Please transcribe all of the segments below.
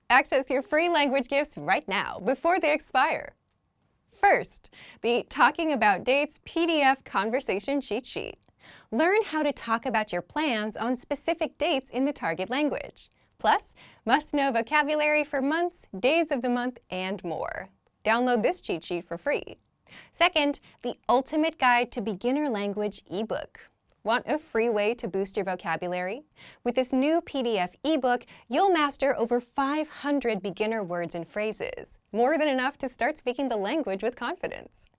Access your free language gifts right now before they expire. First, the Talking About Dates PDF Conversation Cheat Sheet. Learn how to talk about your plans on specific dates in the target language. Plus, must-know vocabulary for months, days of the month, and more. Download this cheat sheet for free. Second, the Ultimate Guide to Beginner Language ebook. Want a free way to boost your vocabulary? With this new PDF ebook, you'll master over 500 beginner words and phrases, more than enough to start speaking the language with confidence.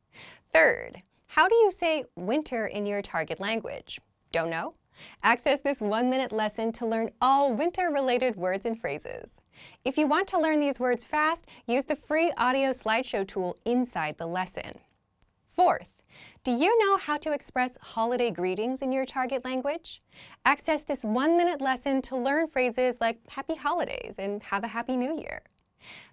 Third, how do you say winter in your target language? Don't know? Access this 1-minute lesson to learn all winter-related words and phrases. If you want to learn these words fast, use the free audio slideshow tool inside the lesson. Fourth, do you know how to express holiday greetings in your target language? Access this 1-minute lesson to learn phrases like Happy Holidays and Have a Happy New Year.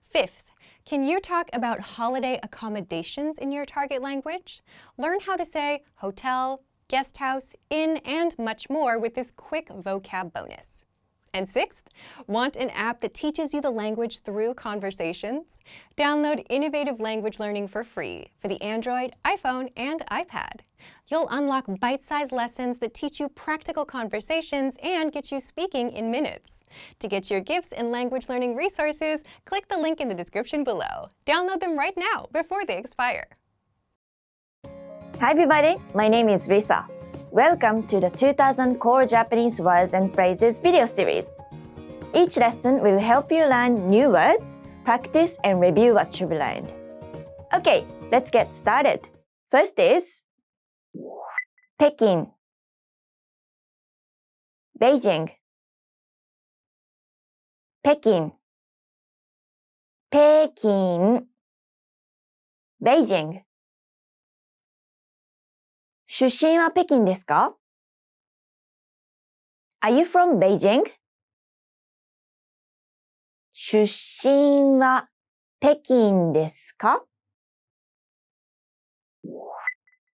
Fifth, can you talk about holiday accommodations in your target language? Learn how to say hotel, guest house, inn, and much more with this quick vocab bonus. And sixth, want an app that teaches you the language through conversations? Download Innovative Language Learning for free for the Android, iPhone, and iPad. You'll unlock bite-sized lessons that teach you practical conversations and get you speaking in minutes. To get your gifts and language learning resources, click the link in the description below. Download them right now before they expire. Hi everybody, my name is Risa. Welcome to the 2000 Core Japanese Words and Phrases video series. Each lesson will help you learn new words, practice and review what you've learned. Okay, let's get started. First is Peking, Beijing, Peking, Peking, Beijing。出身は北京ですか？ Are you from Beijing? 出身は北京ですか？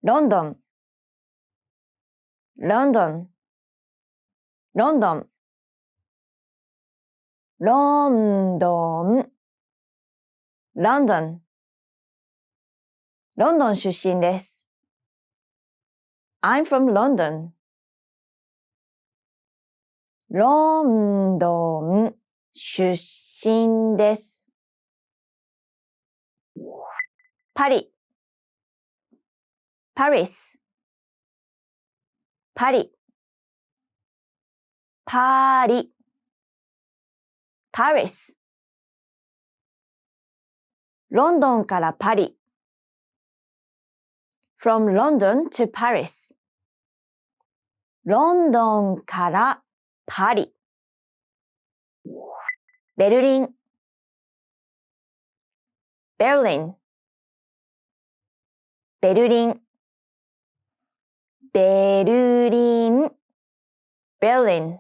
London, London, London, London, London, London 出身です。I'm from London. ロンドン出身です。パリ、パリス、パリ、パリ、パリス。ロンドンからパリ。From London to Paris. ロンドンからパリ。ベルリン、ベルリン、ベルリン、ベルリン、ベルリン。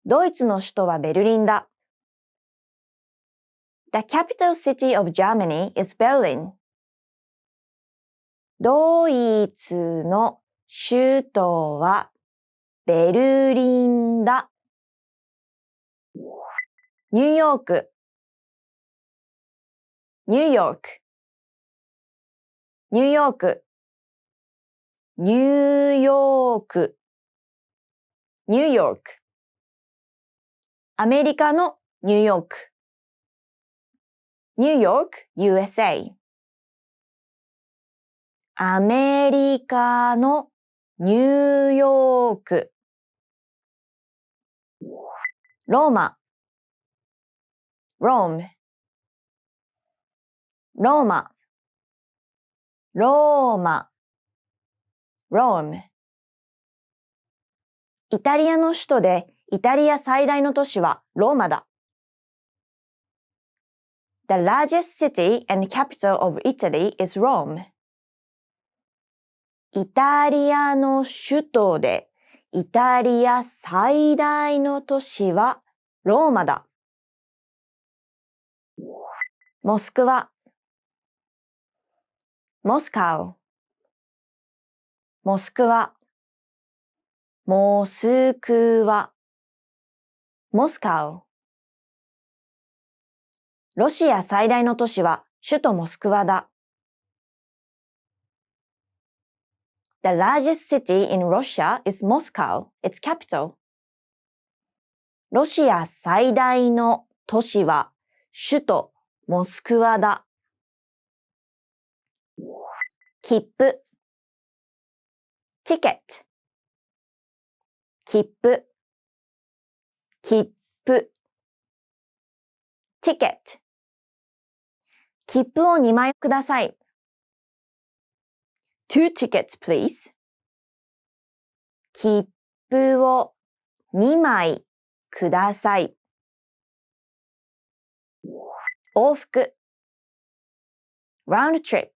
ドイツの首都はベルリンだ。The capital city of Germany is Berlin. ドイツの首都はベルリンだ。ニューヨーク、ニューヨーク、ニューヨーク、ニューヨーク、ニューヨーク。アメリカのニューヨーク。ニューヨーク、USA。アメリカのニューヨーク。ローマ、ローム、ローマ、ローマ、ローム。イタリアの首都でイタリア最大の都市はローマだ。The largest city and capital of Italy is Rome. イタリアの首都でイタリア最大の都市はローマだ。モスクワ、モスカウ、モスクワ、モスクワ、モスカウ。ロシア最大の都市は首都モスクワだ。The largest city in Russia is Moscow, its capital. ロシア最大の都市は首都モスクワだ。切符 ticket 切符切符 ticket 切符を2枚ください。Two tickets, please. 切符を2枚ください。往復 round trip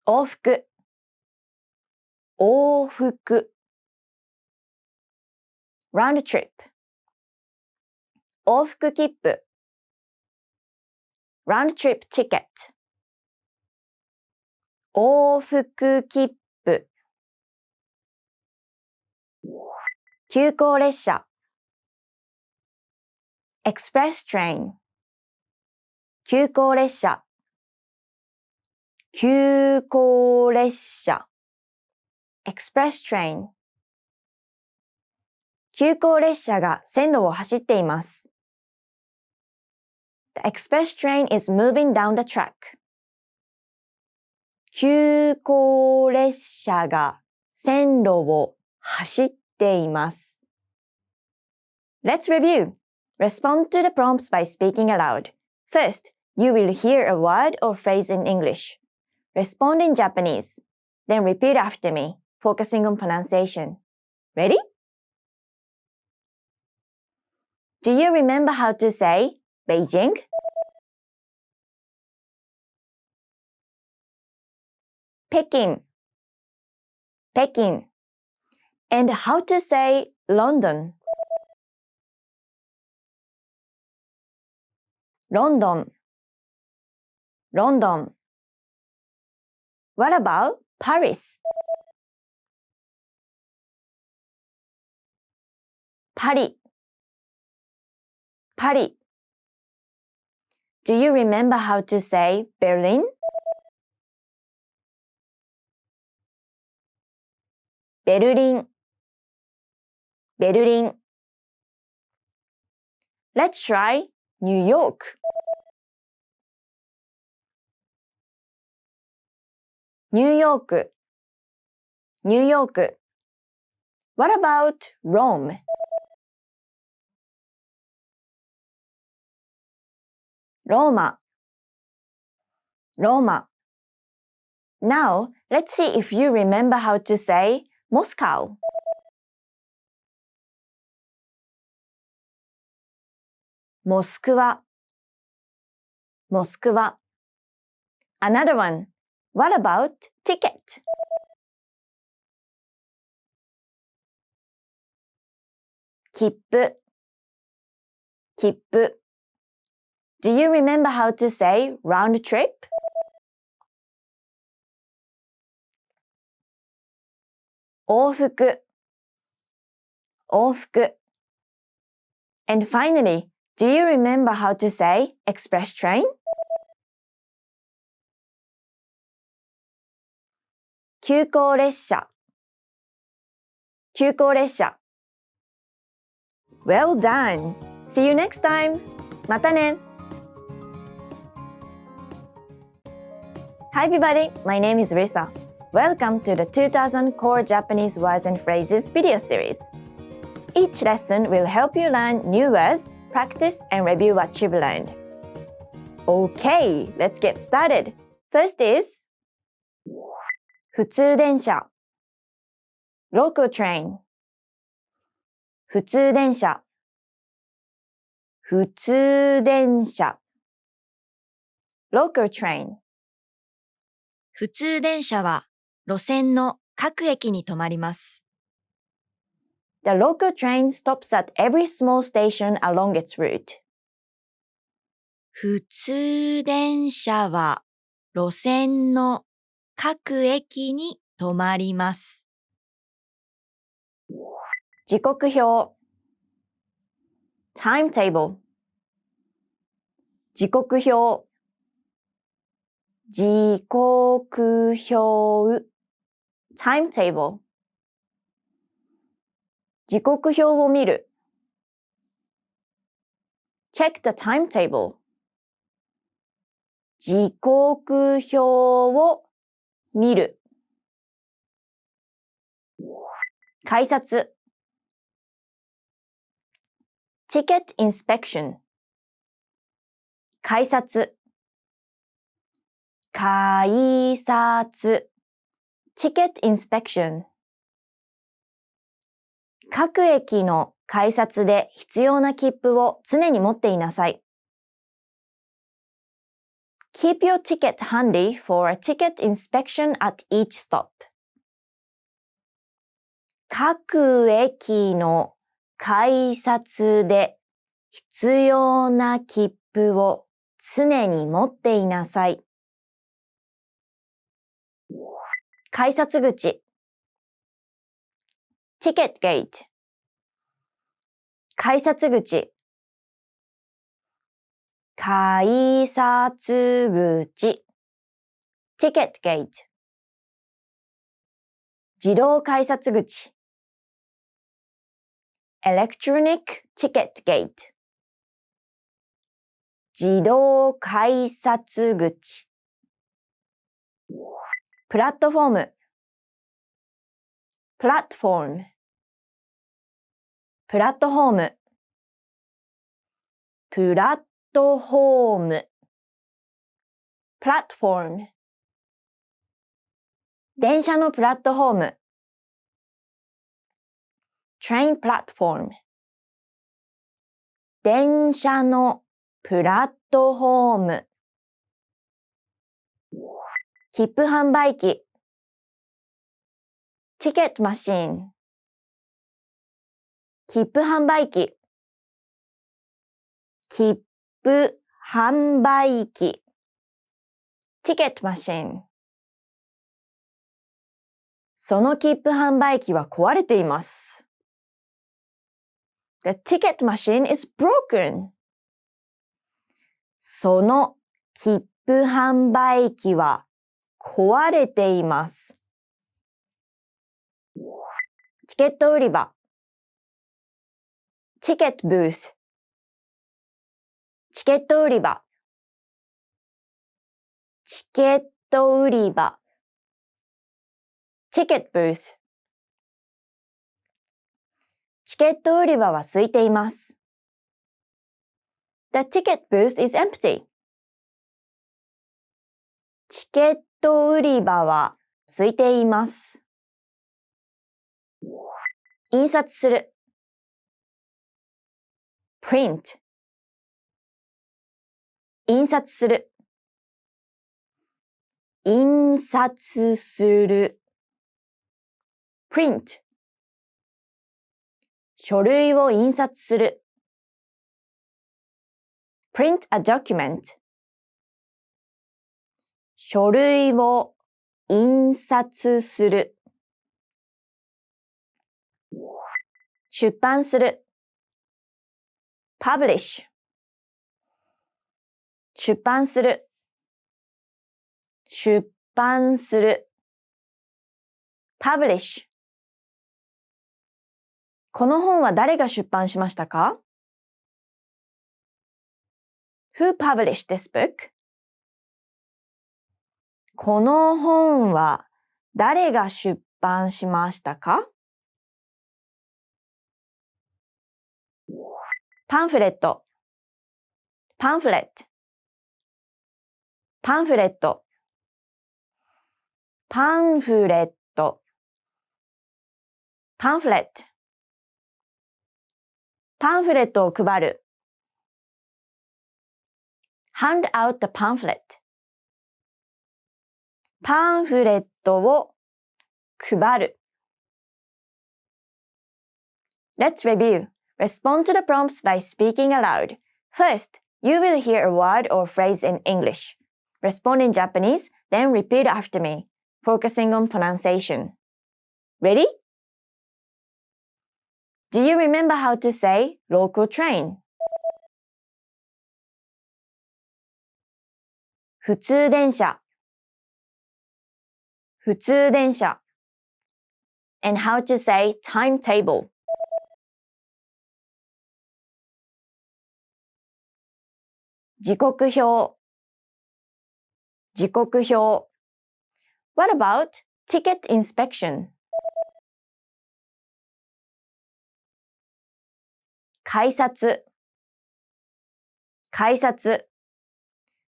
往復往復 round trip 往復切符 round trip ticket 往復切符急行列車 express train 急行列車急行列車 express train 急行列車が線路を走っています。The express train is moving down the track. 急行列車が線路を走っています。Let's review. Respond to the prompts by speaking aloud. First, you will hear a word or phrase in English. Respond in Japanese. Then repeat after me, focusing on pronunciation. Ready? Do you remember how to say Beijing? Peking. Peking. And how to say London? London. London. What about Paris? Paris. Paris. Do you remember how to say Berlin? Berlin. Berlin. Let's try New York. New York. New York. What about Rome? Roma. Roma. Now, let's see if you remember how to say Moscow. Moskva. Moskva. Another one. What about ticket? Kippu. Kippu. Do you remember how to say round trip? Ofuku. Ofuku. And finally, do you remember how to say express train? Kyūkō ressha. Kyūkō ressha. Well done! See you next time! またね! Hi everybody, my name is Risa. Welcome to the 2000 Core Japanese Words and Phrases video series. Each lesson will help you learn new words, practice, and review what you've learned. Okay, let's get started. First is 普通電車 Local train 普通電車普通電車 Local train 普通電車は路線の各駅に止まります。The local train stops at every small station along its route. 普通電車は路線の各駅に止まります。時刻表 Timetable 時刻表、時刻表、timetable。時刻表を見る。check the timetable。時刻表を見る。改札。ticket inspection。改札。改札。ticket inspection。各駅の改札で必要な切符を常に持っていなさい。Keep your ticket handy for a ticket inspection at each stop. 各駅の改札で必要な切符を常に持っていなさい。改札口。ticket gate。改札口。改札口。ticket gate。自動改札口。electronic ticket gate。自動改札口。プラットフォーム。プラットフォーム。プラットフォーム。プラットフォーム。プラットフォーム。電車のプラットフォーム。train platform。電車のプラットフォーム。切符販売機。ticket machine。切符販売機。切符販売機。ticket machine。その切符販売機は壊れています。The ticket machine is broken. その切符販売機は壊れています。チケット売り場。ticket booth。チケット売り場。チケット売り場。ticket booth。チケット売り場は空いています。The ticket booth is empty. チケット売り場は空いています。印刷する。print。印刷する。印刷する。print。書類を印刷する。print a document。書類を印刷する。出版する。publish。出版する。出版する。publish。この本は誰が出版しましたか？ Who published this book? この本は誰が出版しましたか？パンフレット。パンフレット。パンフレット。パンフレット。パンフレット。パンフレットを配る。hand out the pamphlet。パンフレットを配る。Let's review. Respond to the prompts by speaking aloud. First, you will hear a word or phrase in English. Respond in Japanese, then repeat after me, focusing on pronunciation. Ready? Do you remember how to say local train? 普通電車普通電車 and how to say timetable 時刻表時刻表 What about ticket inspection 改札改札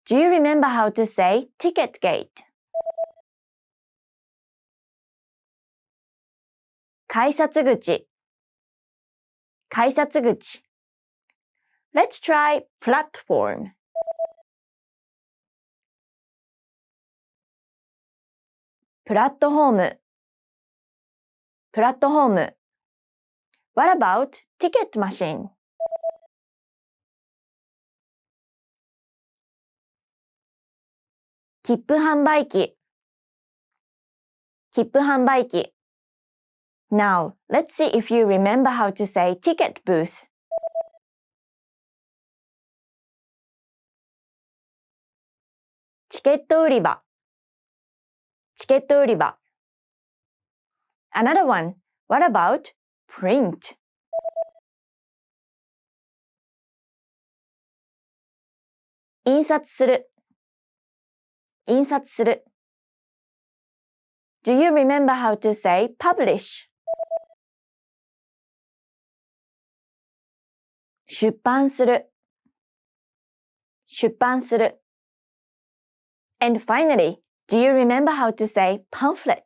Do you remember how to say ticket gate? 改札口改札口 Let's try platform プラットフォームプラットフォーム What about ticket machine? 切符販売機切符販売機 Now, let's see if you remember how to say ticket booth. チケット売り場チケット売り場 Another one, what about print? 印刷する印刷する Do you remember how to say publish? 出版する出版する And finally, do you remember how to say pamphlet?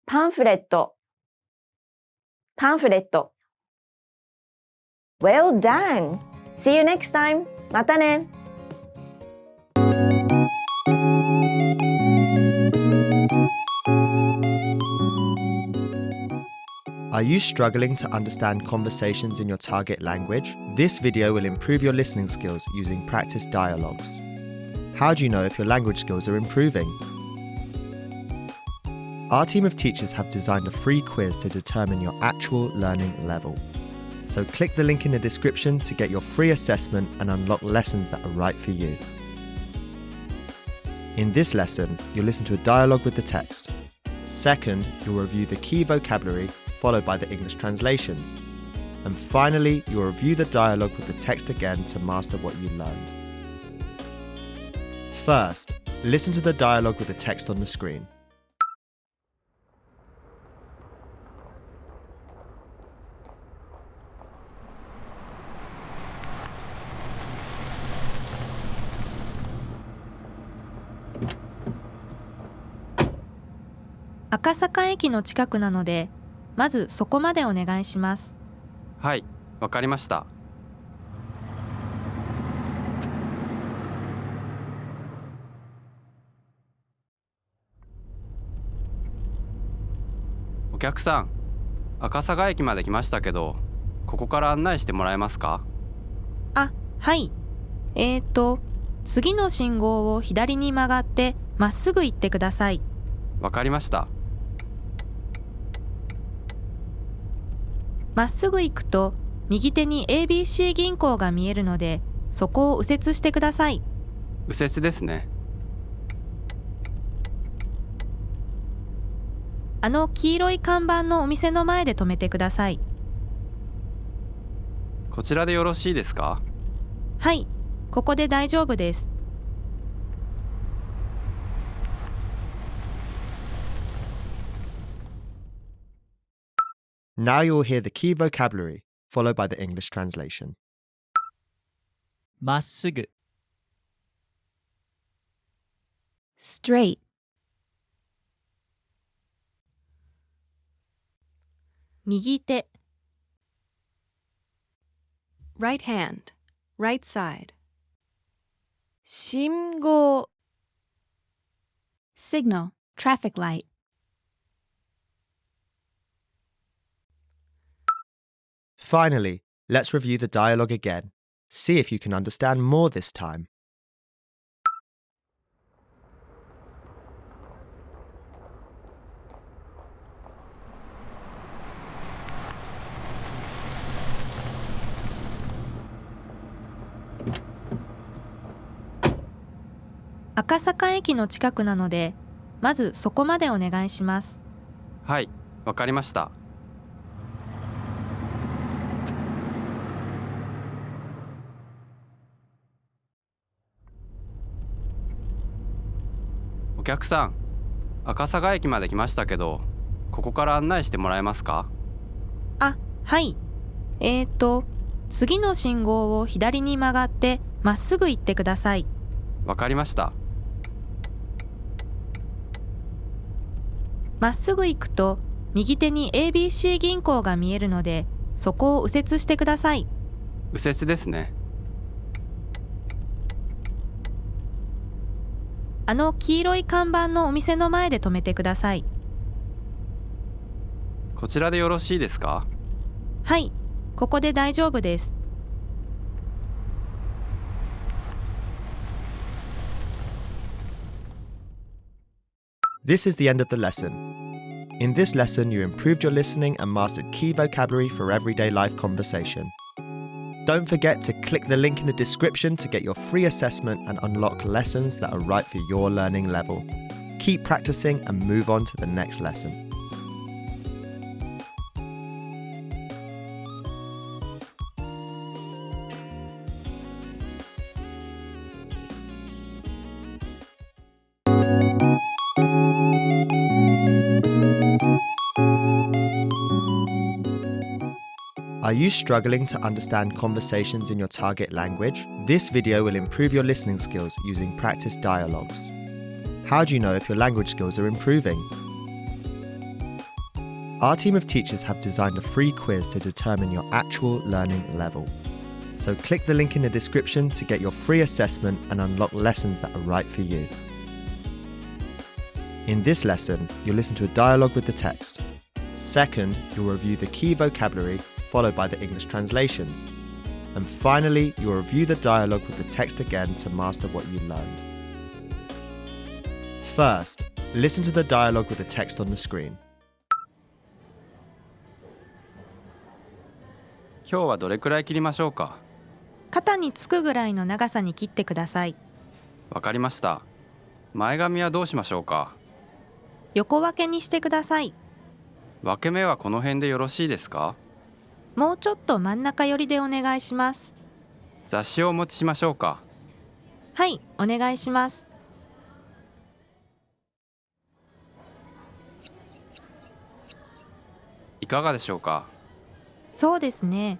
パンフレットパンフレット Well done! See you next time! またねAre you struggling to understand conversations in your target language? This video will improve your listening skills using practice dialogues. How do you know if your language skills are improving? Our team of teachers have designed a free quiz to determine your actual learning level. So click the link in the description to get your free assessment and unlock lessons that are right for you. In this lesson, you'll listen to a dialogue with the text. Second, you'll review the key vocabulary followed by the English translations. And finally, you'll review the dialogue with the text again to master what you learned. First, listen to the dialogue with the text on the screen. 赤坂駅の近くなので、まずそこまでお願いします。はい、わかりました。お客さん、赤坂駅まで来ましたけど、ここから案内してもらえますか？あ、はい。次の信号を左に曲がってまっすぐ行ってください。わかりました。まっすぐ行くと右手に ABC 銀行が見えるので、そこを右折してください。右折ですね。あの黄色い看板のお店の前で止めてください。こちらでよろしいですか？はい、ここで大丈夫です。Now you'll hear the key vocabulary, followed by the English translation. まっすぐ straight, 右手 right hand, right side. 信号 Signal, traffic light. Finally, let's review the dialogue again. See if you can understand more this time. 赤坂駅の近くなので、まずそこまでお願いします。はい、わかりました。お客さん、赤坂駅まで来ましたけど、ここから案内してもらえますか？あ、はい。次の信号を左に曲がってまっすぐ行ってください。わかりました。まっすぐ行くと右手に ABC 銀行が見えるので、そこを右折してください。右折ですね。あの黄色い看板のお店の前で止めてください。こちらでよろしいですか？はい、ここで大丈夫です。This is the end of the lesson. In this lesson, you improved your listening and mastered key vocabulary for everyday life conversation. Don't forget to click the link in the description to get your free assessment and unlock lessons that are right for your learning level. Keep practicing and move on to the next lesson. Are you struggling to understand conversations in your target language? This video will improve your listening skills using practice dialogues. How do you know if your language skills are improving? Our team of teachers have designed a free quiz to determine your actual learning level. So click the link in the description to get your free assessment and unlock lessons that are right for you. In this lesson, you'll listen to a dialogue with the text. Second, you'll review the key vocabulary followed by the English translations. And finally, you'll review the dialogue with the text again to master what you learned. First, listen to the dialogue with the text on the screen. 今日はどれくらい切りましょうか？肩につくぐらいの長さに切ってください。わかりました。前髪はどうしましょうか？横分けにしてください。分け目はこの辺でよろしいですか？もうちょっと真ん中寄りでお願いします。雑誌をお持ちしましょうか？はい、お願いします。いかがでしょうか？そうですね。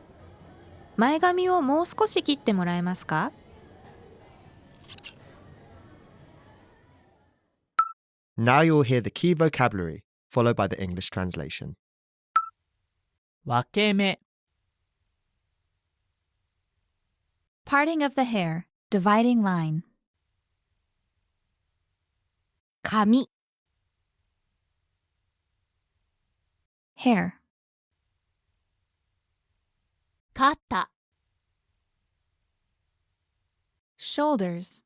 前髪をもう少し切ってもらえますか？Now you'll hear the key vocabulary, followed by the English translation. 分け目 Parting of the hair, dividing line. 髪 Hair. 肩 Shoulders.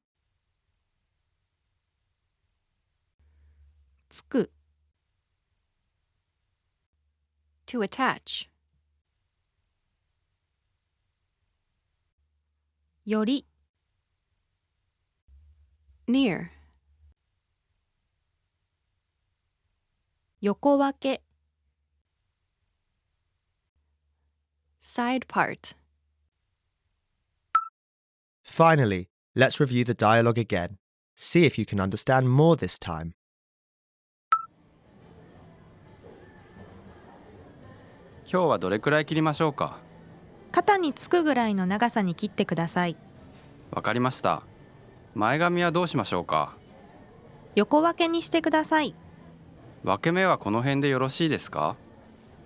つく To attach. より Near. 横分け Side part. Finally, let's review the dialogue again. See if you can understand more this time. 今日はどれくらい切りましょうか？肩につくぐらいの長さに切ってください。わかりました。前髪はどうしましょうか？横分けにしてください。分け目はこの辺でよろしいですか？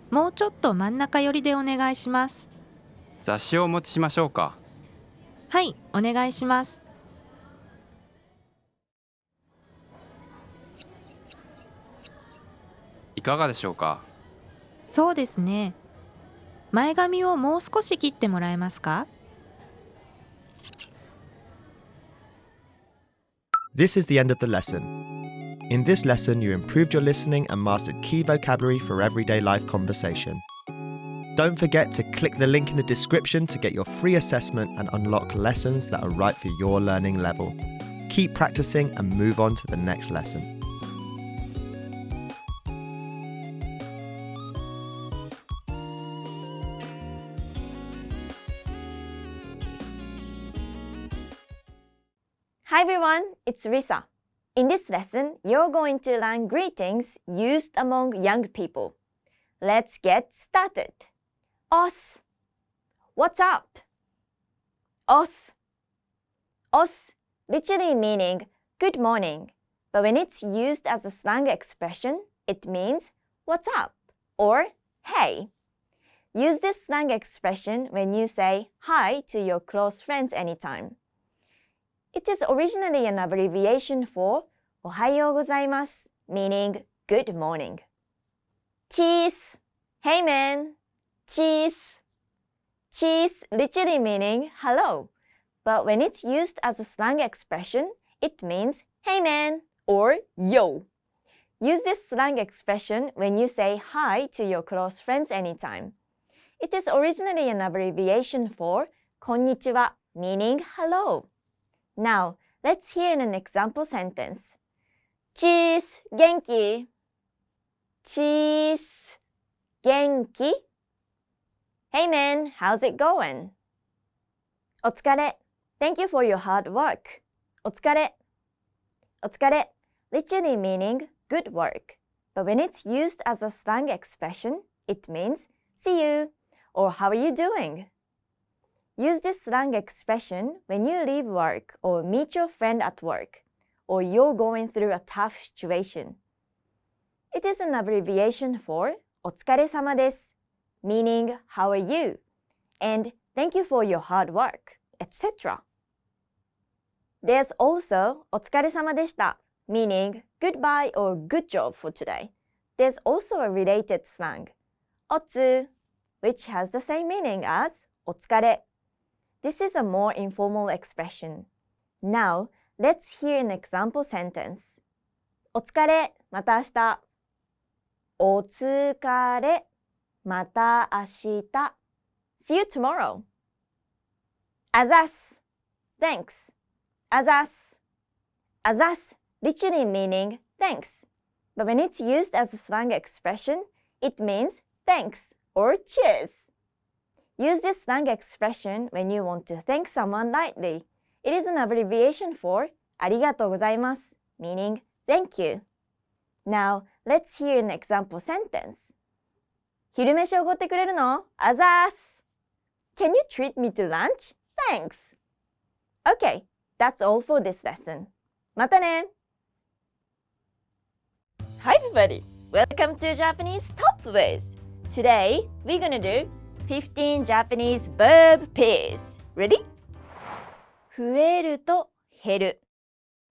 もうちょっと真ん中寄りでお願いします。雑誌をお持ちしましょうか？はい、お願いします。いかがでしょうか？そうですね。前髪をもう少し切ってもらえますか？ This is the end of the lesson. In this lesson, you improved your listening and mastered key vocabulary for everyday life conversation. Don't forget to click the link in the description to get your free assessment and unlock lessons that are right for your learning level. keep practicing and move on to the next lesson. Hi everyone, it's Risa. In this lesson, you're going to learn greetings used among young people. Let's get started. Os. What's up? Os. Os, literally meaning good morning, but when it's used as a slang expression, it means what's up or hey. Use this slang expression when you say hi to your close friends anytime. It is originally an abbreviation for おはようございます meaning good morning. Cheese. Hey man. Cheese. Cheese literally meaning hello, but when it's used as a slang expression, it means hey man or yo. Use this slang expression when you say hi to your close friends anytime. It is originally an abbreviation for こんにちは meaning hello. Now, let's hear an example sentence. Cheese, 元気? Cheese, 元気? Hey man, how's it going? お疲れ. Thank you for your hard work. お疲れ. お疲れ, literally meaning good work. But when it's used as a slang expression, it means see you or how are you doing? Use this slang expression when you leave work or meet your friend at work, or you're going through a tough situation. It is an abbreviation for お疲れ様です meaning how are you, and thank you for your hard work, etc. There's also お疲れ様でした meaning goodbye or good job for today. There's also a related slang, おつ which has the same meaning as お疲れ. This is a more informal expression. Now, let's hear an example sentence. お疲れ、また明日。お疲れ、また明日。See you tomorrow. Azas. Thanks. Azas. Azas, literally meaning thanks. But when it's used as a slang expression, it means thanks or cheers. Use this slang expression when you want to thank someone lightly. It is an abbreviation for ありがとうございます meaning thank you. Now, let's hear an example sentence. 昼飯おごってくれるの? Azas! Can you treat me to lunch? Thanks! Okay, that's all for this lesson. またね! Hi everybody! Welcome to Japanese Top Ways! Today, we're gonna do 15 Japanese verb pairs. Ready? 増えると減る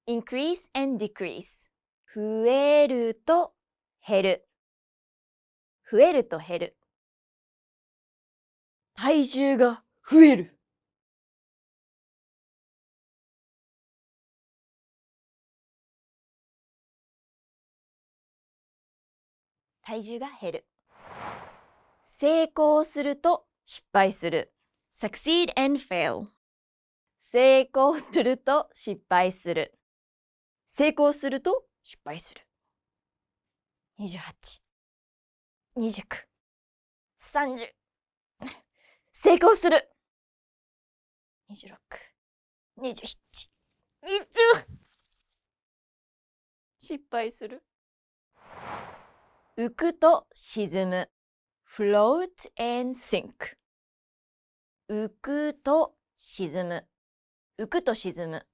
increase and decrease 増えると減る増えると減る体重が増える体重が減る成功すると失敗する succeed and fail 成功すると失敗する成功すると失敗する28、29、30成功する26、27、20失敗する浮くと沈む float and sink 浮くと沈む浮くと沈む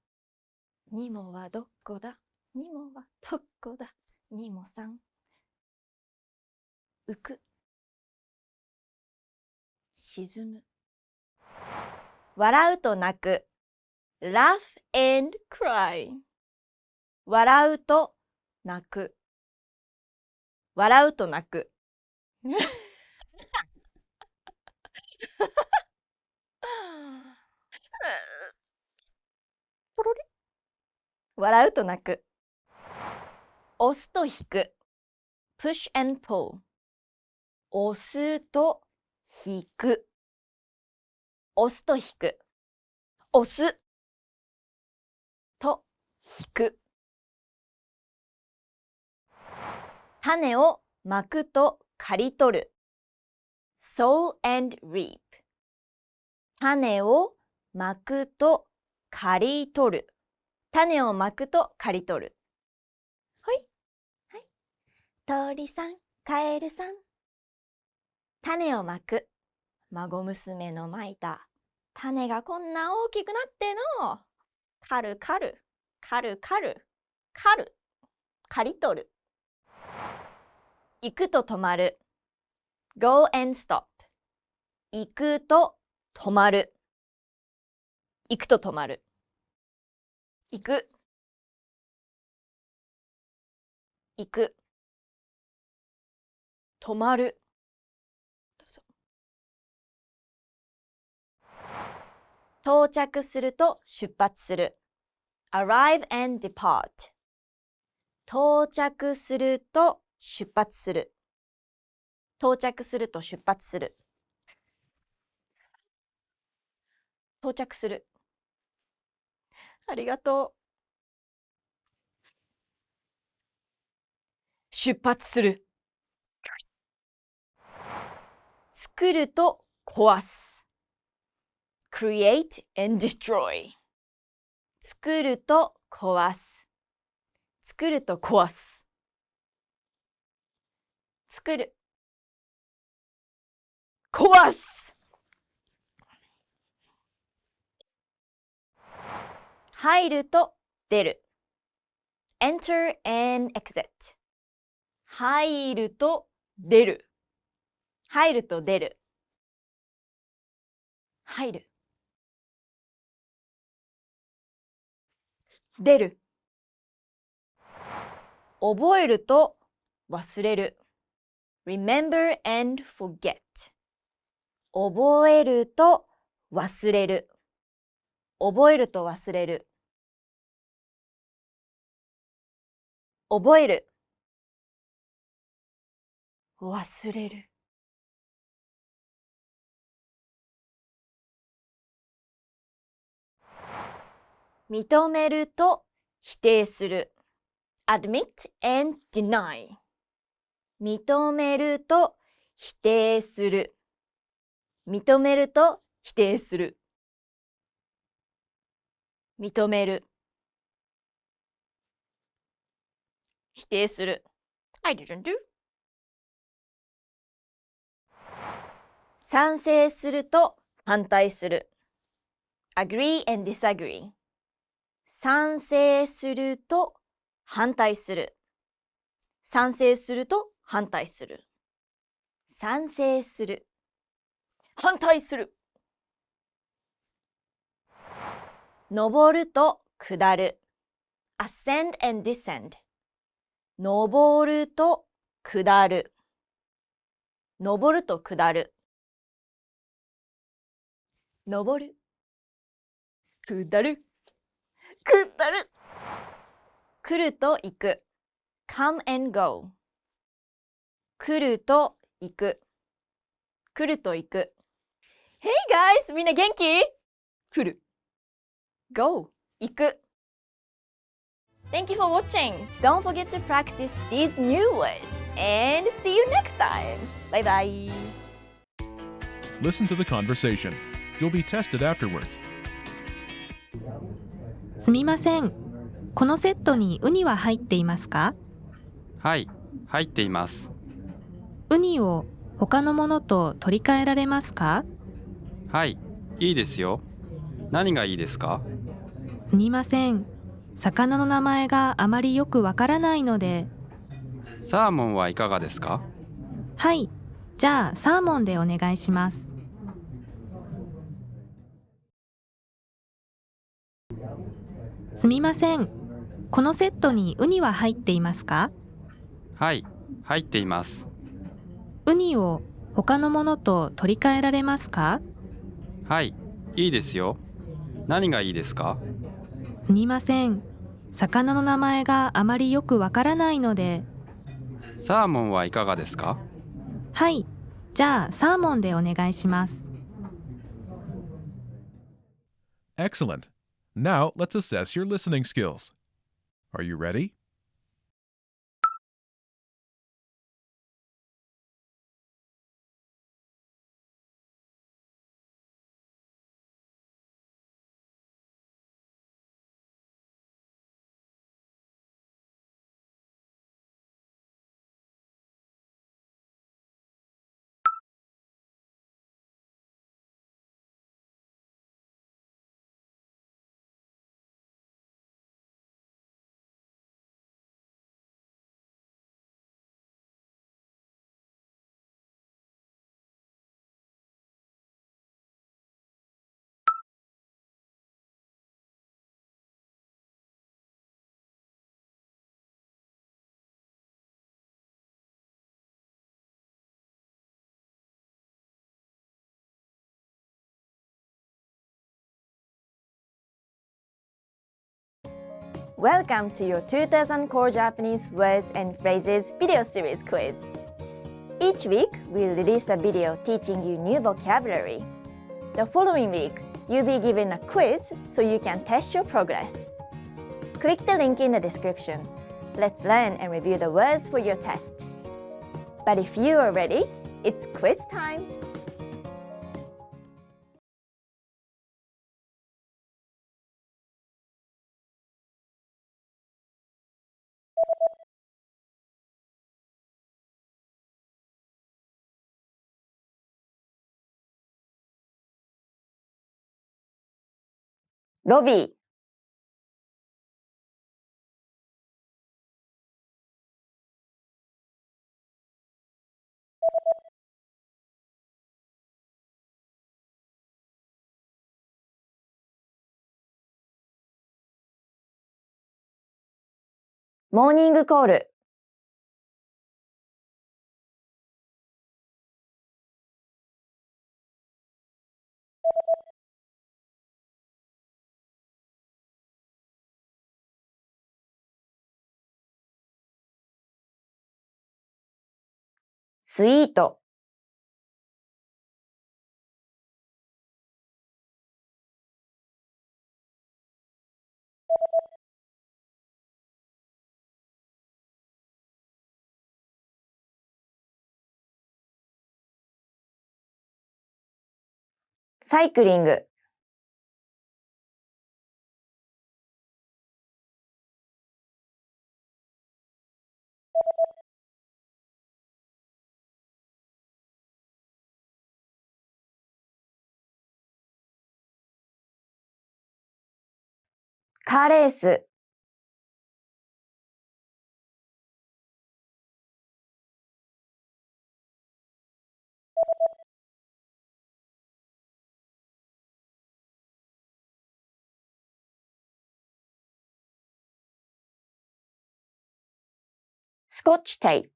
ニモはどこだニモはどこだニモさん浮く沈む笑うと泣く laugh and cry 笑うと泣く笑うと泣くポロリ笑うと泣く押すと引く push and pull 押すと引く押すと引く押すと引く。種をまくと刈り取る。sow and reap。種をまくと刈り取る。種をまくと刈り取る。はい。はい。鳥さん、カエルさん。種をまく。孫娘のまいた種がこんな大きくなっての。刈る刈る。刈る刈る。刈る。刈り取る。行くと止まる。go and stop。行くと止まる。行くと止まる。行く。行く。止まる。どうぞ。到着すると出発する。arrive and depart。到着すると出発する。到着すると出発する。到着する。ありがとう。出発する。作ると壊す。create and destroy。作ると壊す。作ると壊す。作る。壊す。入ると出る。enter and exit。入ると出る。入ると出る。入る。出る。覚えると忘れる。remember and forget。覚えると忘れる。覚えると忘れる。覚える。忘れる。認めると否定する。admit and deny。認めると否定する。認めると否定する。認める。否定する。I didn't do。賛成すると反対する。agree and disagree。賛成すると反対する。賛成すると反対する。賛成する。反対する。登ると下る。ascend and descend。登ると下る。登ると下る。登る。下る。下る。来ると行く。come and go。来ると行く。来ると行く。Hey guys! みんな元気？来る。Go! 行く。Thank you for watching! Don't forget to practice these new words and see you next time! Bye bye! Listen to the conversation. You'll be tested afterwards. すみません。このセットにウニは入っていますか？はい、入っています。ウニを他のものと取り替えられますか？はい、いいですよ。何がいいですか？すみません。魚の名前があまりよくわからないので。サーモンはいかがですか？はい。じゃあサーモンでお願いします。すみません。このセットにウニは入っていますか？はい、入っています。ウニを他のものと取り替えられますか？はい、いいですよ。何がいいですか？すみません。魚の名前があまりよくわからないので。サーモンはいかがですか？はい。じゃあサーモンでお願いします。Excellent. Now let's assess your listening skills. Are you ready? Welcome to your 2000 Core Japanese Words and Phrases video series quiz. Each week, we'll release a video teaching you new vocabulary. The following week, you'll be given a quiz so you can test your progress. Click the link in the description. Let's learn and review the words for your test. But if you are ready, it's quiz time! Lobby. Morning call. Sweet. Cycling. Car race. Scotch tape.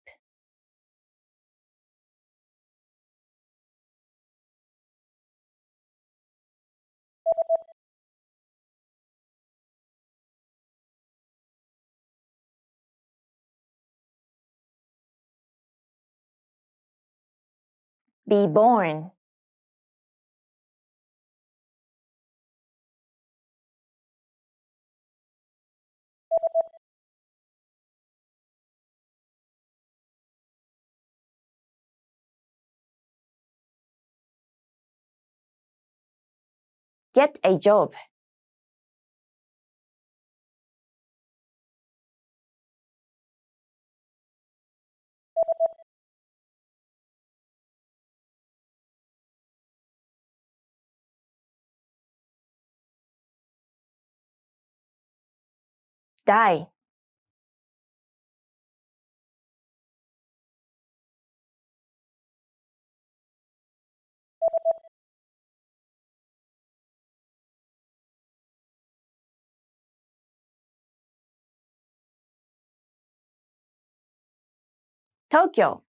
Be born. Get a job. Die. Tokyo.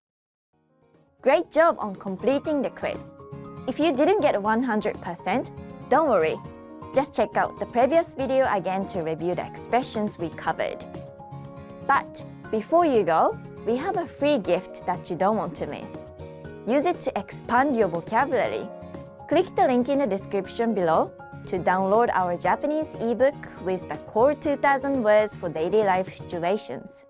Great job on completing the quiz. If you didn't get 100%, don't worry. Just check out the previous video again to review the expressions we covered. But before you go, we have a free gift that you don't want to miss. Use it to expand your vocabulary. Click the link in the description below to download our Japanese ebook with the core 2000 words for daily life situations.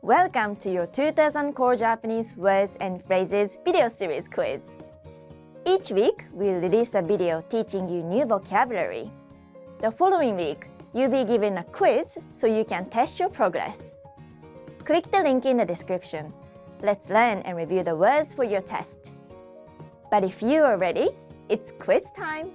Welcome to your 2000 core Japanese words and phrases video series quiz. Each week, we'll release a video teaching you new vocabulary. The following week, you'll be given a quiz so you can test your progress. Click the link in the description. Let's learn and review the words for your test. But if you are ready, it's quiz time!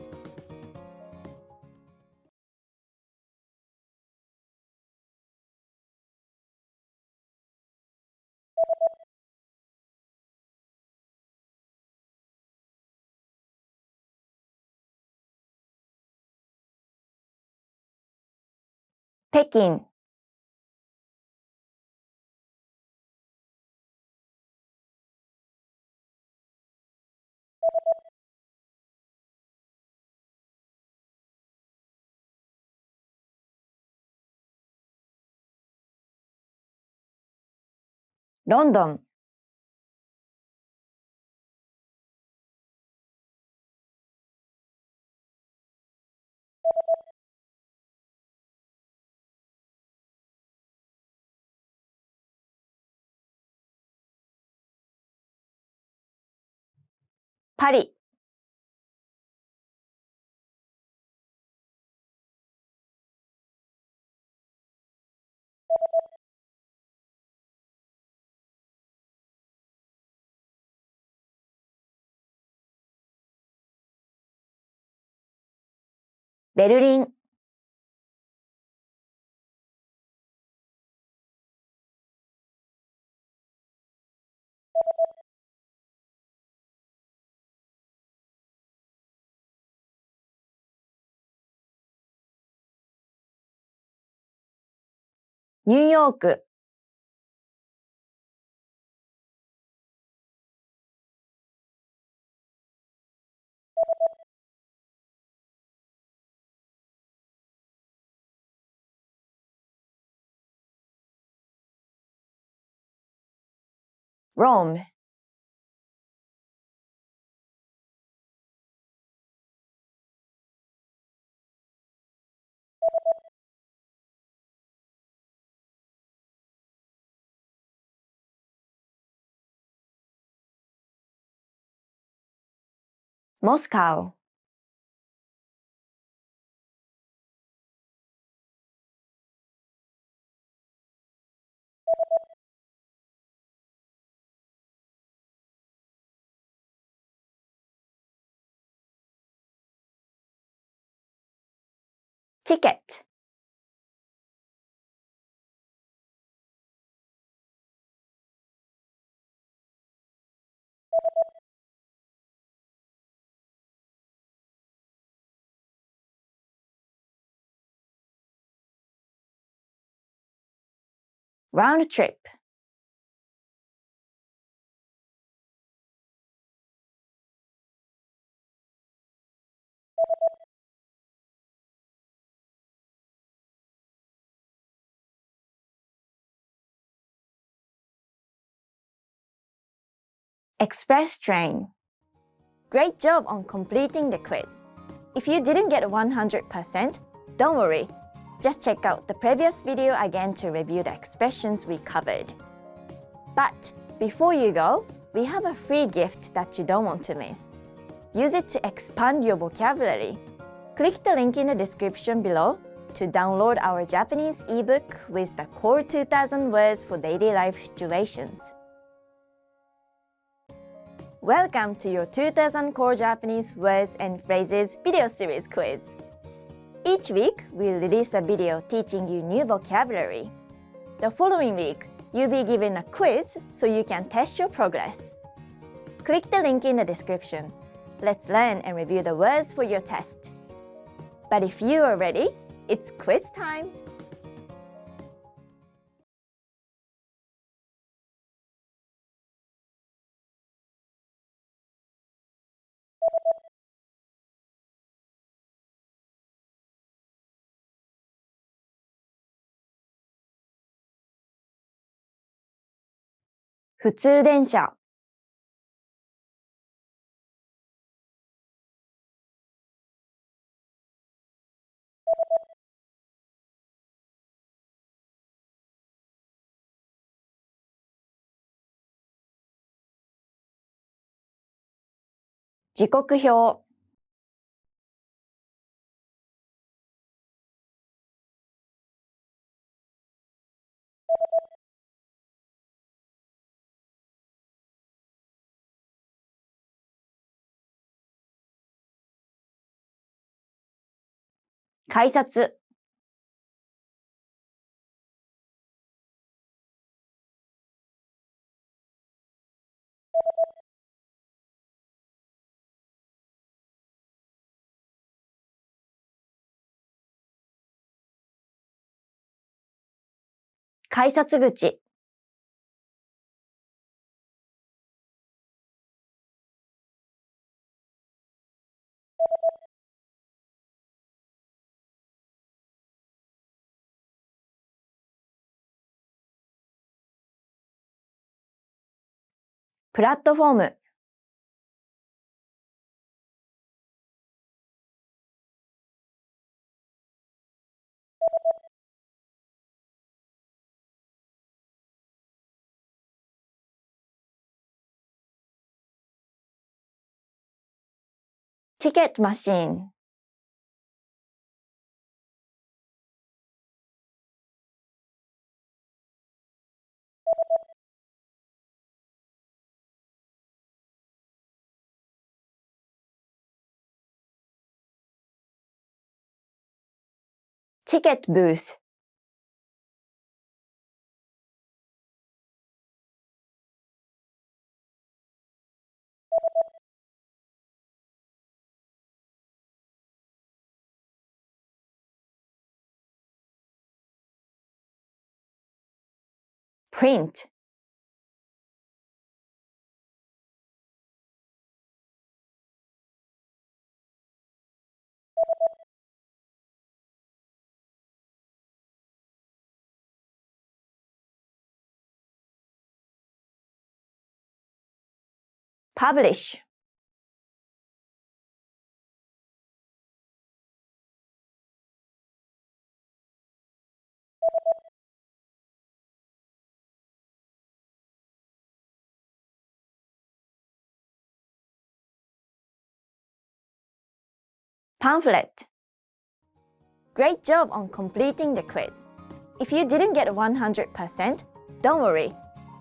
Peking. London. Paris. Berlin. New York. Rome. Moscow. Ticket. Round trip. Express train. Great job on completing the quiz. If you didn't get 100%, don't worry. Just check out the previous video again to review the expressions we covered. But before you go, we have a free gift that you don't want to miss. Use it to expand your vocabulary. Click the link in the description below to download our Japanese ebook with the core 2000 words for daily life situations. Welcome to your 2000 core Japanese words and phrases video series quiz. Each week, we'll release a video teaching you new vocabulary. The following week, you'll be given a quiz so you can test your progress. Click the link in the description. Let's learn and review the words for your test. But if you are ready, it's quiz time!普通電車。時刻表。改札。改札口。プラットフォーム。チケットマシーン。チケットブース。print。publish。pamphlet. Great job on completing the quiz. If you didn't get 100%, don't worry.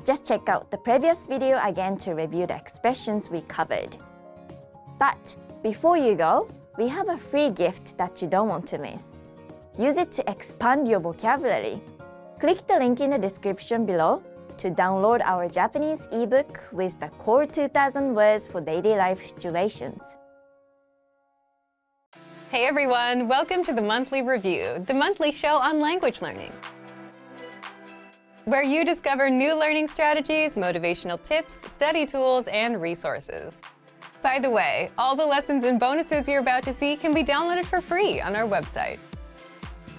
Just check out the previous video again to review the expressions we covered. But before you go, we have a free gift that you don't want to miss. Use it to expand your vocabulary. Click the link in the description below to download our Japanese ebook with the core 2000 words for daily life situations. Hey everyone, welcome to the Monthly Review, the monthly show on language learning, where you discover new learning strategies, motivational tips, study tools, and resources. By the way, all the lessons and bonuses you're about to see can be downloaded for free on our website.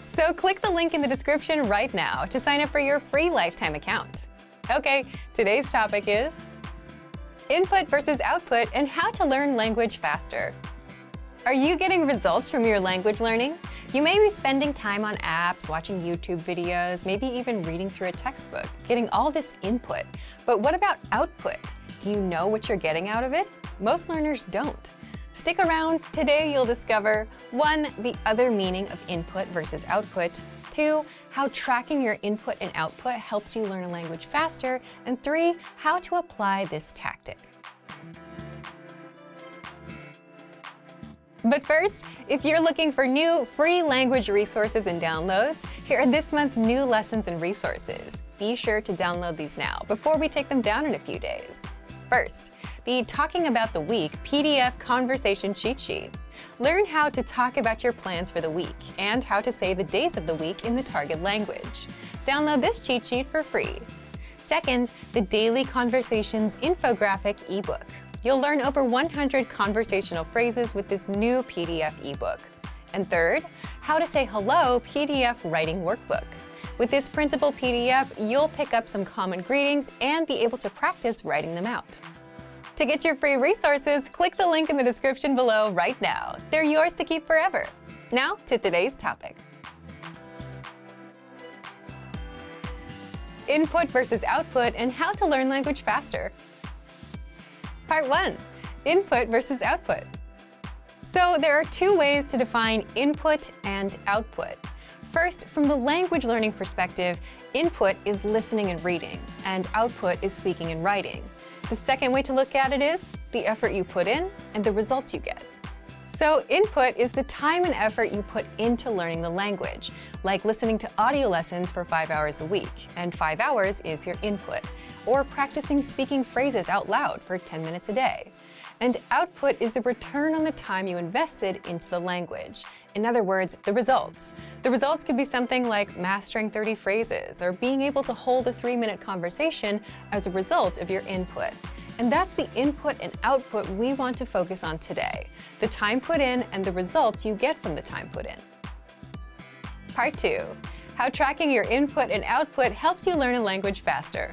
So click the link in the description right now to sign up for your free lifetime account. Okay, today's topic is input versus output and how to learn language faster. Are you getting results from your language learning? You may be spending time on apps, watching YouTube videos, maybe even reading through a textbook, getting all this input. But what about output? Do you know what you're getting out of it? Most learners don't. Stick around. Today you'll discover 1. The other meaning of input versus output, 2. How tracking your input and output helps you learn a language faster, and 3. How to apply this tactic. But first, if you're looking for new free language resources and downloads, here are this month's new lessons and resources. Be sure to download these now before we take them down in a few days. First, the Talking About the Week PDF Conversation Cheat Sheet. Learn how to talk about your plans for the week and how to say the days of the week in the target language. Download this cheat sheet for free. Second, the Daily Conversations Infographic ebook. You'll learn over 100 conversational phrases with this new PDF ebook. And third, How to Say Hello PDF Writing Workbook. With this printable PDF, you'll pick up some common greetings and be able to practice writing them out. To get your free resources, click the link in the description below right now. They're yours to keep forever. Now to today's topic. Input versus output and how to learn language faster. Part 1. Input versus output. So there are two ways to define input and output. First, from the language learning perspective, input is listening and reading, and output is speaking and writing. The second way to look at it is the effort you put in and the results you get. So input is the time and effort you put into learning the language, like listening to audio lessons for 5 hours a week, and 5 hours is your input, or practicing speaking phrases out loud for 10 minutes a day. And output is the return on the time you invested into the language. In other words, the results. The results could be something like mastering 30 phrases or being able to hold a 3-minute conversation as a result of your input. And that's the input and output we want to focus on today, the time put in and the results you get from the time put in. Part 2, how tracking your input and output helps you learn a language faster.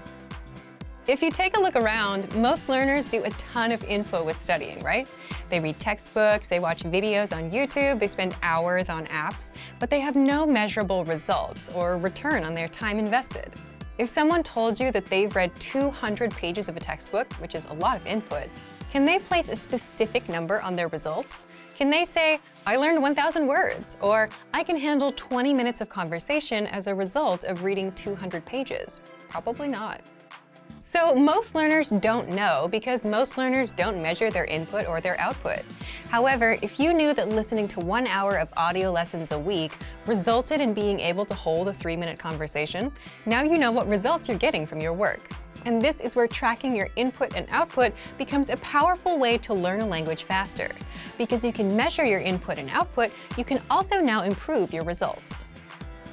If you take a look around, most learners do a ton of info with studying, right? They read textbooks, they watch videos on YouTube, they spend hours on apps, but they have no measurable results or return on their time invested. If someone told you that they've read 200 pages of a textbook, which is a lot of input, can they place a specific number on their results? Can they say, I learned 1,000 words, or I can handle 20 minutes of conversation as a result of reading 200 pages? Probably not. So most learners don't know because most learners don't measure their input or their output. However, if you knew that listening to 1 hour of audio lessons a week resulted in being able to hold a 3-minute conversation, now you know what results you're getting from your work. And this is where tracking your input and output becomes a powerful way to learn a language faster. Because you can measure your input and output, you can also now improve your results.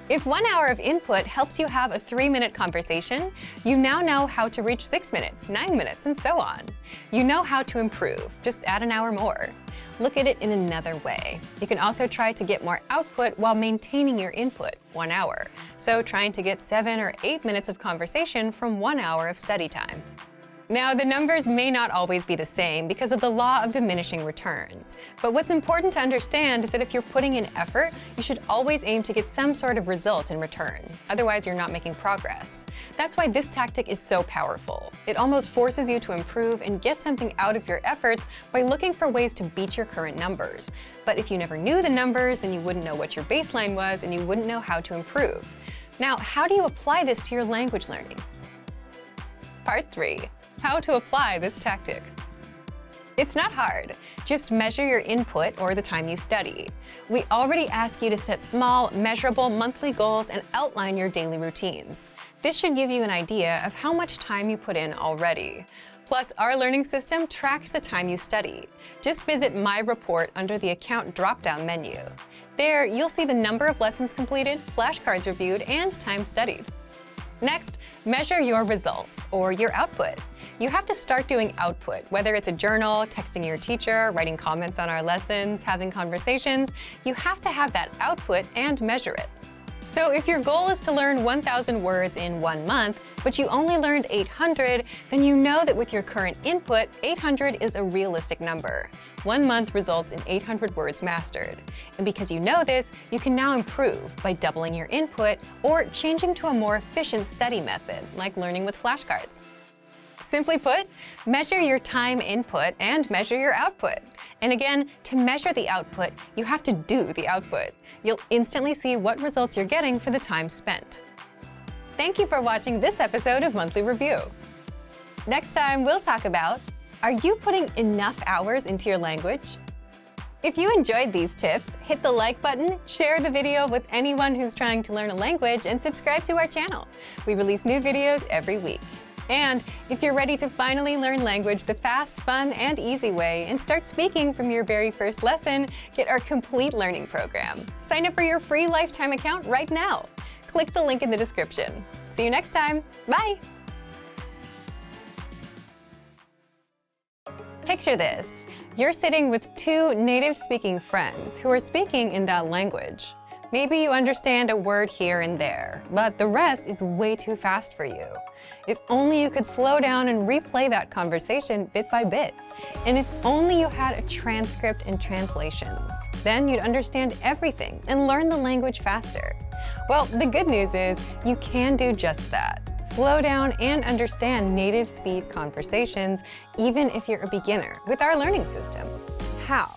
If 1 hour of input helps you have a 3-minute conversation, you now know how to reach 6 minutes, 9 minutes, and so on. You know how to improve, just add an hour more. Look at it in another way. You can also try to get more output while maintaining your input, 1 hour. So trying to get 7 or 8 minutes of conversation from 1 hour of study time. Now, the numbers may not always be the same because of the law of diminishing returns. But what's important to understand is that if you're putting in effort, you should always aim to get some sort of result in return. Otherwise, you're not making progress. That's why this tactic is so powerful. It almost forces you to improve and get something out of your efforts by looking for ways to beat your current numbers. But if you never knew the numbers, then you wouldn't know what your baseline was and you wouldn't know how to improve. Now, how do you apply this to your language learning? Part 3. How to apply this tactic. It's not hard. Just measure your input or the time you study. We already ask you to set small, measurable monthly goals and outline your daily routines. This should give you an idea of how much time you put in already. Plus, our learning system tracks the time you study. Just visit My Report under the Account drop-down menu. There, you'll see the number of lessons completed, flashcards reviewed, and time studied. Next, measure your results, or your output. You have to start doing output, whether it's a journal, texting your teacher, writing comments on our lessons, having conversations. You have to have that output and measure it. So if your goal is to learn 1,000 words in 1 month, but you only learned 800, then you know that with your current input, 800 is a realistic number. 1 month results in 800 words mastered. And because you know this, you can now improve by doubling your input or changing to a more efficient study method, like learning with flashcards. Simply put, measure your time input and measure your output. And again, to measure the output, you have to do the output. You'll instantly see what results you're getting for the time spent. Thank you for watching this episode of Monthly Review. Next time, we'll talk about, are you putting enough hours into your language? If you enjoyed these tips, hit the like button, share the video with anyone who's trying to learn a language, and subscribe to our channel. We release new videos every week. And if you're ready to finally learn language the fast, fun, and easy way and start speaking from your very first lesson, get our complete learning program. Sign up for your free lifetime account right now. Click the link in the description. See you next time. Bye! Picture this. You're sitting with 2 native-speaking friends who are speaking in that language. Maybe you understand a word here and there, but the rest is way too fast for you. If only you could slow down and replay that conversation bit by bit. And if only you had a transcript and translations. Then you'd understand everything and learn the language faster. Well, the good news is you can do just that. slow down and understand native speed conversations, even if you're a beginner, with our learning system. How?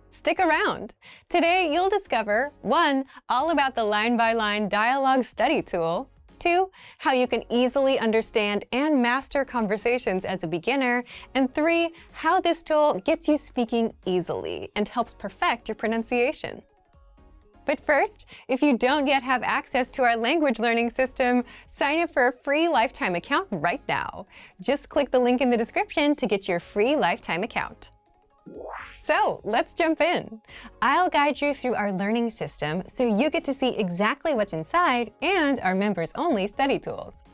Stick around. Today, you'll discover 1. All about the line-by-line dialogue study tool. 2. How you can easily understand and master conversations as a beginner. And 3. How this tool gets you speaking easily and helps perfect your pronunciation. But first, if you don't yet have access to our language learning system, sign up for a free lifetime account right now. Just click the link in the description to get your free lifetime account. So let's jump in. I'll guide you through our learning system so you get to see exactly what's inside and our members-only study tools.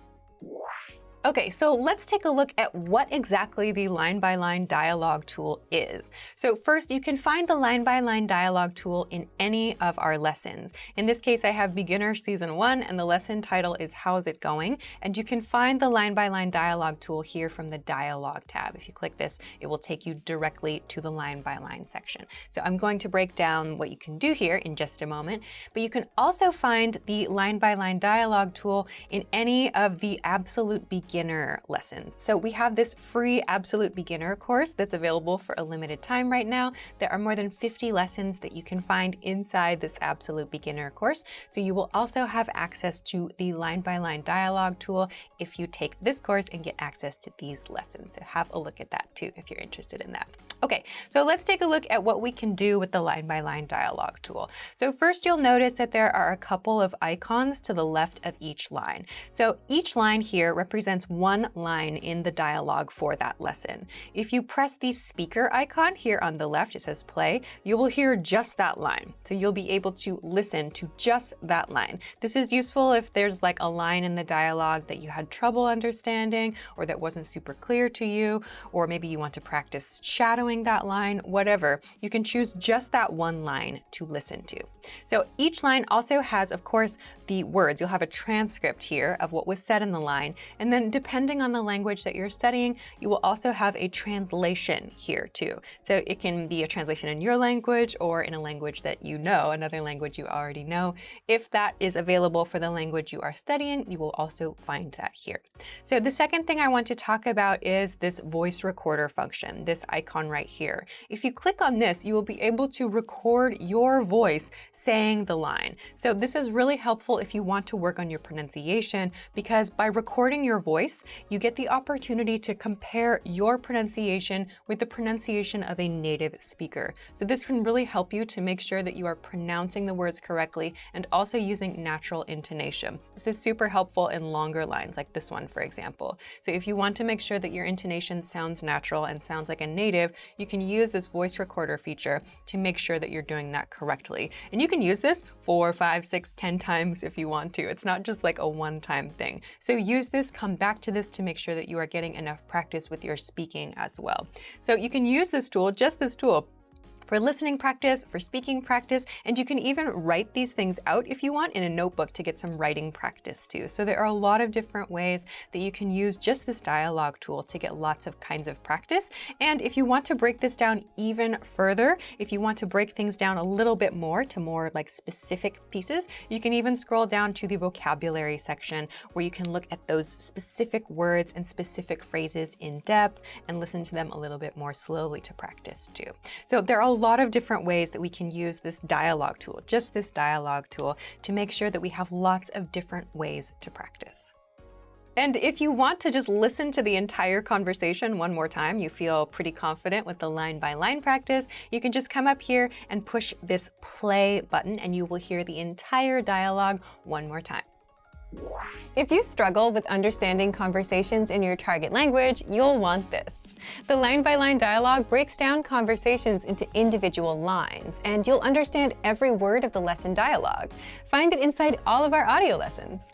Okay, so let's take a look at what exactly the line-by-line dialogue tool is. So first, you can find the line-by-line dialogue tool in any of our lessons. In this case, I have Beginner Season 1, and the lesson title is How's It Going? And you can find the line-by-line dialogue tool here from the Dialogue tab. If you click this, it will take you directly to the line-by-line section. So I'm going to break down what you can do here in just a moment, but you can also find the line-by-line dialogue tool in any of the Absolute Beginner lessons. So we have this free Absolute Beginner course that's available for a limited time right now. There are more than 50 lessons that you can find inside this Absolute Beginner course. So you will also have access to the line-by-line dialogue tool if you take this course and get access to these lessons. So have a look at that too if you're interested in that. Okay, so let's take a look at what we can do with the line-by-line dialogue tool. So first, you'll notice that there are a couple of icons to the left of each line. So each line here represents one line in the dialogue for that lesson. If you press the speaker icon here on the left, it says play, you will hear just that line. So you'll be able to listen to just that line. This is useful if there's like a line in the dialogue that you had trouble understanding or that wasn't super clear to you, or maybe you want to practice shadowing that line, whatever. You can choose just that one line to listen to. So each line also has, of course, the words. You'll have a transcript here of what was said in the line, and then depending on the language that you're studying, you will also have a translation here too. So it can be a translation in your language or in a language that you know, another language you already know. If that is available for the language you are studying, you will also find that here. So the second thing I want to talk about is this voice recorder function, this icon right here. If you click on this, you will be able to record your voice saying the line. So this is really helpful if you want to work on your pronunciation, because by recording your voice, you get the opportunity to compare your pronunciation with the pronunciation of a native speaker. So this can really help you to make sure that you are pronouncing the words correctly and also using natural intonation. This is super helpful in longer lines like this one, for example. So if you want to make sure that your intonation sounds natural and sounds like a native, you can use this voice recorder feature to make sure that you're doing that correctly. And you can use this 4, 5, 6, 10 times if you want to. It's not just like a one-time thing. So use this, come back to this to make sure that you are getting enough practice with your speaking as well. So you can use this tool, just this tool, for listening practice, for speaking practice, and you can even write these things out if you want in a notebook to get some writing practice too. So there are a lot of different ways that you can use just this dialogue tool to get lots of kinds of practice. And if you want to break this down even further, if you want to break things down a little bit more to more like specific pieces, you can even scroll down to the vocabulary section where you can look at those specific words and specific phrases in depth and listen to them a little bit more slowly to practice too. So there are a lot of different ways that we can use this dialogue tool, just this dialogue tool, to make sure that we have lots of different ways to practice. And if you want to just listen to the entire conversation one more time, you feel pretty confident with the line-by-line practice, you can just come up here and push this play button and you will hear the entire dialogue one more time. If you struggle with understanding conversations in your target language, you'll want this. The line-by-line dialogue breaks down conversations into individual lines, and you'll understand every word of the lesson dialogue. Find it inside all of our audio lessons.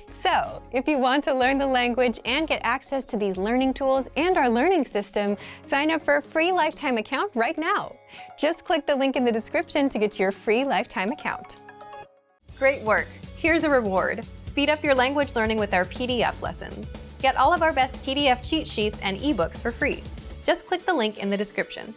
So, if you want to learn the language and get access to these learning tools and our learning system, sign up for a free lifetime account right now. Just click the link in the description to get your free lifetime account. Great work! Here's a reward. Speed up your language learning with our PDF lessons. Get all of our best PDF cheat sheets and ebooks for free. Just click the link in the description.